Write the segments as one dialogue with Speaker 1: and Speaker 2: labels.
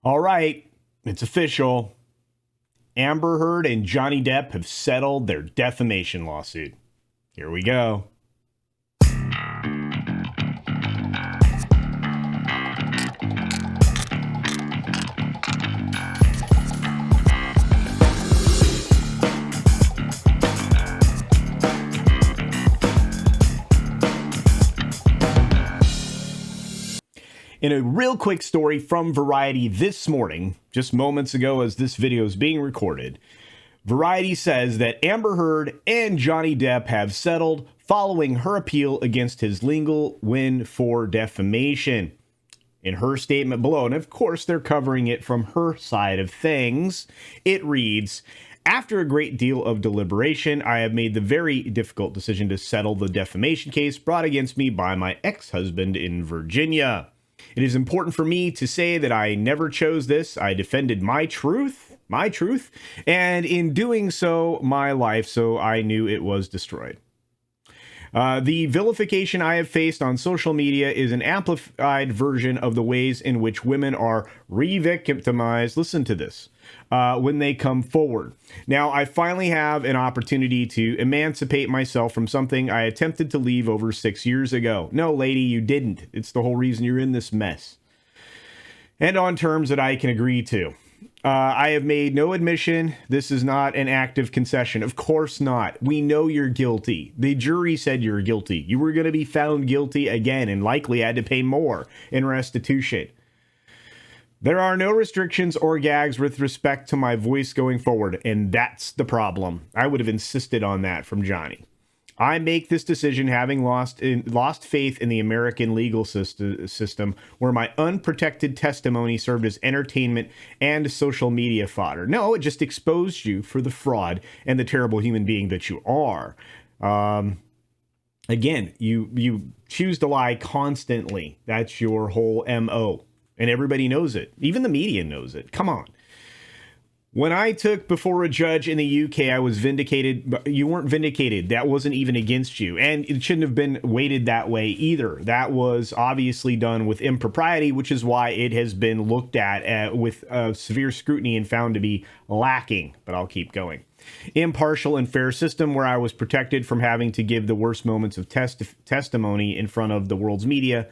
Speaker 1: All right, it's official. Amber Heard and Johnny Depp have settled their defamation lawsuit. Here we go. In a real quick story from Variety this morning, just moments ago as this video is being recorded, Variety says that Amber Heard and Johnny Depp have settled following her appeal against his legal win for defamation. In her statement below, and of course they're covering it from her side of things, it reads, "After a great deal of deliberation, I have made the very difficult decision to settle the defamation case brought against me by my ex-husband in Virginia. It is important for me to say that I never chose this. I defended my truth, and in doing so, my life, so I knew it was destroyed. The vilification I have faced on social media is an amplified version of the ways in which women are re-victimized." Listen to this. When they come forward. Now, I finally have an opportunity to emancipate myself from something I attempted to leave over 6 years ago. No, lady, you didn't. It's the whole reason you're in this mess. And on terms that I can agree to. I have made no admission. This is not an active concession. Of course not. We know you're guilty. The jury said you're guilty. You were going to be found guilty again and likely had to pay more in restitution. There are no restrictions or gags with respect to my voice going forward, and that's the problem. I would have insisted on that from Johnny. I make this decision having lost faith in the American legal system, where my unprotected testimony served as entertainment and social media fodder. No, it just exposed you for the fraud and the terrible human being that you are. Again, you choose to lie constantly. That's your whole MO. And everybody knows it. Even the media knows it. Come on. When I took before a judge in the UK, I was vindicated. But you weren't vindicated. That wasn't even against you. And it shouldn't have been weighted that way either. That was obviously done with impropriety, which is why it has been looked at with severe scrutiny and found to be lacking. But I'll keep going. Impartial and fair system where I was protected from having to give the worst moments of testimony in front of the world's media.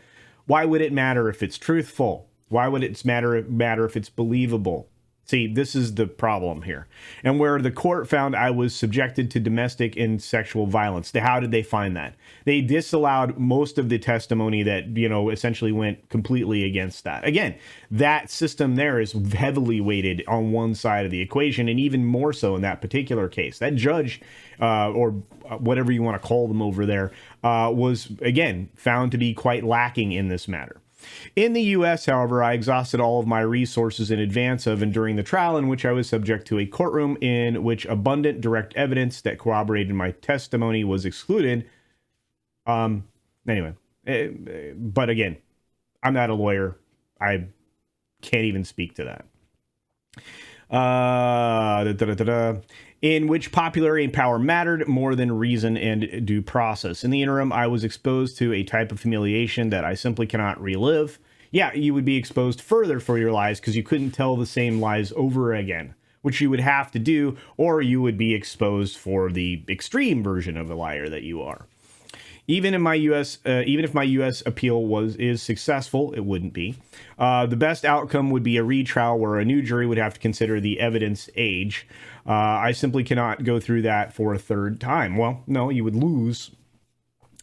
Speaker 1: Why would it matter if it's truthful? Why would it matter if it's believable? See, this is the problem here. And where the court found I was subjected to domestic and sexual violence. How did they find that? They disallowed most of the testimony that, essentially went completely against that. Again, that system there is heavily weighted on one side of the equation, and even more so in that particular case. That judge, or whatever you want to call them over there, was, again, found to be quite lacking in this matter. In the U.S., however, I exhausted all of my resources in advance of and during the trial, in which I was subject to a courtroom in which abundant direct evidence that corroborated my testimony was excluded. Anyway, but again, I'm not a lawyer. I can't even speak to that. In which popularity and power mattered more than reason and due process. In the interim, I was exposed to a type of humiliation that I simply cannot relive. Yeah, you would be exposed further for your lies because you couldn't tell the same lies over again, which you would have to do, or you would be exposed for the extreme version of a liar that you are. Even if my U.S. appeal is successful, it wouldn't be. The best outcome would be a retrial where a new jury would have to consider the evidence age. I simply cannot go through that for a third time. Well, no, you would lose,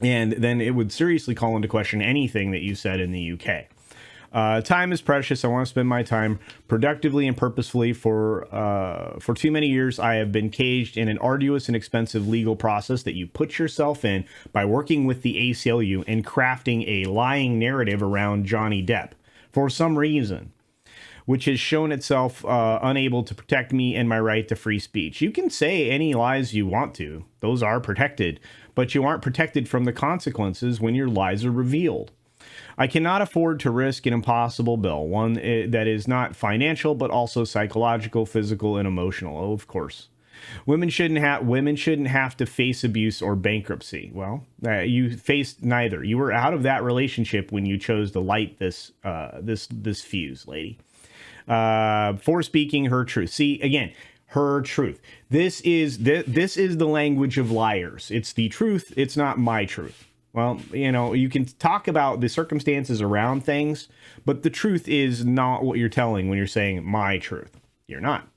Speaker 1: and then it would seriously call into question anything that you said in the UK. Time is precious. I want to spend my time productively and purposefully. For too many years, I have been caged in an arduous and expensive legal process that you put yourself in by working with the ACLU and crafting a lying narrative around Johnny Depp for some reason, which has shown itself unable to protect me and my right to free speech. You can say any lies you want to. Those are protected, but you aren't protected from the consequences when your lies are revealed. I cannot afford to risk an impossible bill, one that is not financial, but also psychological, physical, and emotional. Oh, of course. Women shouldn't have to face abuse or bankruptcy. Well, you faced neither. You were out of that relationship when you chose to light this fuse, lady. for speaking her truth. See, again, her truth. This is the language of liars. It's the truth. It's not my truth. Well, you know, you can talk about the circumstances around things, but the truth is not what you're telling when you're saying my truth. You're not.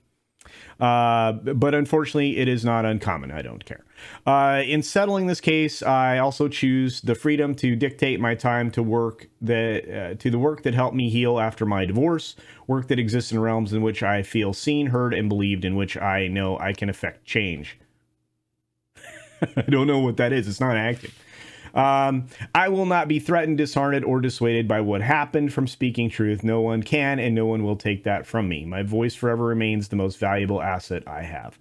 Speaker 1: But unfortunately, it is not uncommon. I don't care. In settling this case, I also choose the freedom to dictate my time to work to the work that helped me heal after my divorce, work that exists in realms in which I feel seen, heard, and believed, in which I know I can affect change. I don't know what that is. It's not acting. I will not be threatened, disheartened, or dissuaded by what happened from speaking truth. No one can, and no one will take that from me. My voice forever remains the most valuable asset I have.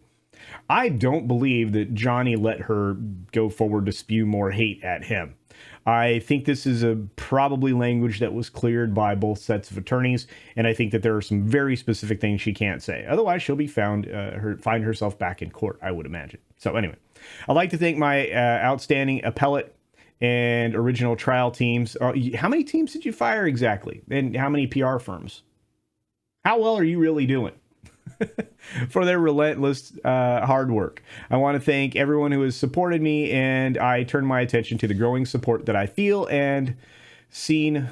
Speaker 1: I don't believe that Johnny let her go forward to spew more hate at him. I think this is probably language that was cleared by both sets of attorneys, and I think that there are some very specific things she can't say. Otherwise, she'll be find herself back in court, I would imagine. So anyway, I'd like to thank my outstanding appellate and original trial teams. How many teams did you fire exactly? And how many PR firms? How well are you really doing? For their relentless hard work. I want to thank everyone who has supported me, and I turn my attention to the growing support that I feel and seen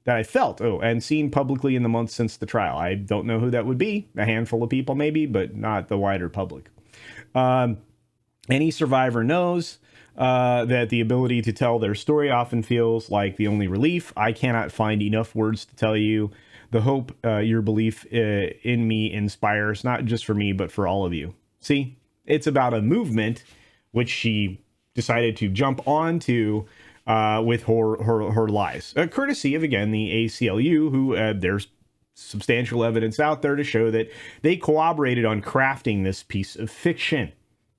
Speaker 1: publicly in the months since the trial. I don't know who that would be. A handful of people maybe, but not the wider public. Any survivor knows that the ability to tell their story often feels like the only relief. I cannot find enough words to tell you the hope your belief in me inspires, not just for me, but for all of you. See, it's about a movement which she decided to jump onto with her lies. Courtesy of, again, the ACLU, who there's substantial evidence out there to show that they cooperated on crafting this piece of fiction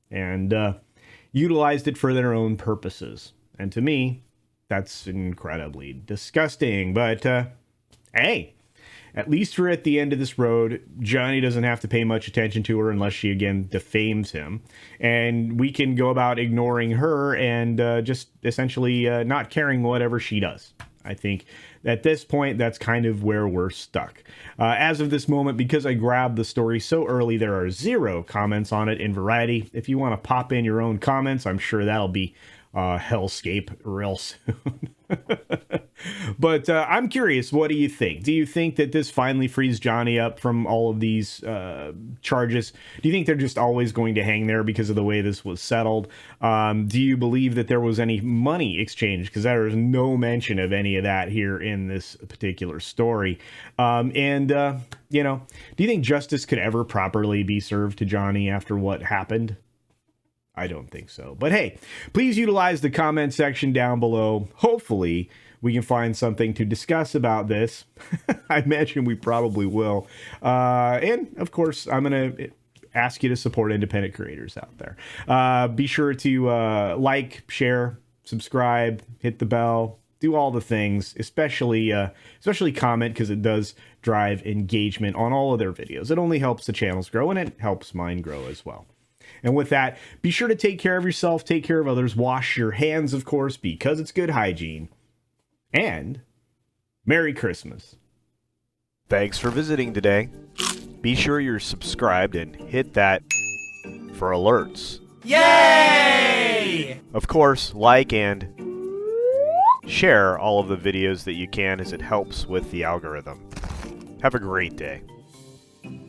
Speaker 1: and utilized it for their own purposes. And to me, that's incredibly disgusting. But hey, at least we're at the end of this road. Johnny doesn't have to pay much attention to her unless she, again, defames him. And we can go about ignoring her and just essentially not caring whatever she does. I think at this point, that's kind of where we're stuck. As of this moment, because I grabbed the story so early, there are 0 comments on it in Variety. If you want to pop in your own comments, I'm sure that'll be hellscape real soon. But I'm curious, what do you think? Do you think that this finally frees Johnny up from all of these charges? Do you think they're just always going to hang there because of the way this was settled? Do you believe that there was any money exchange? Because there is no mention of any of that here in this particular story. You know, do you think justice could ever properly be served to Johnny after what happened? I don't think so. But hey, please utilize the comment section down below. Hopefully, we can find something to discuss about this. I imagine we probably will. And, of course, I'm going to ask you to support independent creators out there. Be sure to like, share, subscribe, hit the bell, do all the things, especially comment, because it does drive engagement on all of their videos. It only helps the channels grow, and it helps mine grow as well. And with that, be sure to take care of yourself, take care of others, wash your hands, of course, because it's good hygiene. And Merry Christmas. Thanks for visiting today. Be sure you're subscribed and hit that for alerts.
Speaker 2: Yay!
Speaker 1: Of course, like and share all of the videos that you can, as it helps with the algorithm. Have a great day.